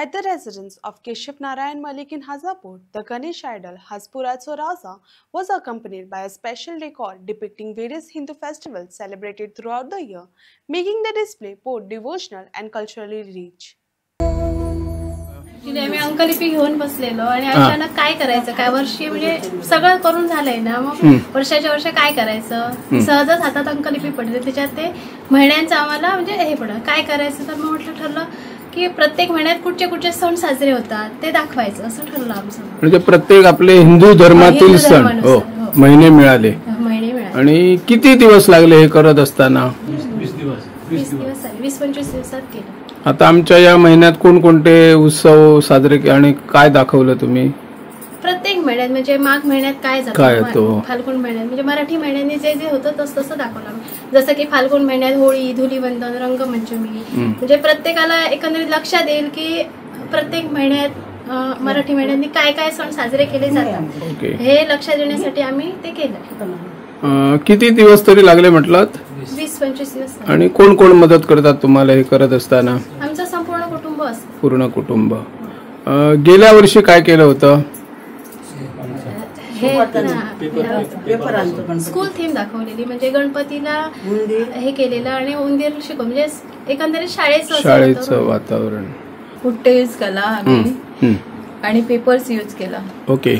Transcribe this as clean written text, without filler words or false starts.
At the residence of Keshav Narayan Malik in Hazapur, the Ganesh idol Hazpuratso Raza was accompanied by a special decor depicting various Hindu festivals celebrated throughout the year, making the display both devotional and culturally rich. आम्ही अंकलिपी घेऊन बसलेलो आणि अचानक काय करायचं काय वर्षी म्हणजे सगळं करून झालंय ना मग वर्षाच्या वर्ष काय करायचं सहजच हातात अंकलिपी पडली त्याच्यात ते महिन्यांचं आम्हाला म्हणजे हे पडलं काय करायचं तर मग म्हटलं ठरलं की प्रत्येक महिन्यात कुठचे सण साजरे होतात ते दाखवायचं असं ठरलं आमचं. म्हणजे प्रत्येक आपले हिंदू धर्मातील सण महिने मिळाले आणि किती दिवस लागले हे करत असताना? 20-25 दिवसात केलं. आता आमच्या या महिन्यात कोणकोणते उत्सव साजरे आणि काय दाखवलं तुम्ही? प्रत्येक महिन्यात म्हणजे माघ महिन्यात काय होतं, फाल्गुन महिन्यात म्हणजे मराठी महिन्यांनी जे जे होतं तसं दाखवलं. जसं की फाल्गुन महिन्यात होळी, धुलीवंदन, रंगपंचमी म्हणजे प्रत्येकाला एकंदरीत लक्षात येईल की प्रत्येक महिन्यात मराठी महिन्यांनी काय काय सण साजरे केले जातात हे लक्षात येण्यासाठी आम्ही ते केलं. किती दिवस तरी लागले म्हटलं? 20-25 दिवस. आणि कोण कोण मदत करतात तुम्हाला हे करत असताना? आमचं संपूर्ण कुटुंब असतं. पूर्ण कुटुंब. गेल्या वर्षी काय केलं होतं? स्कूल थीम दाखवलेली म्हणजे गणपतीला हे केलेलं आणि उंदीर शिकव म्हणजे एकंदरीत शाळेचं वातावरण. पुट्टे यूज केला आम्ही आणि पेपर्स यूज केला. ओके.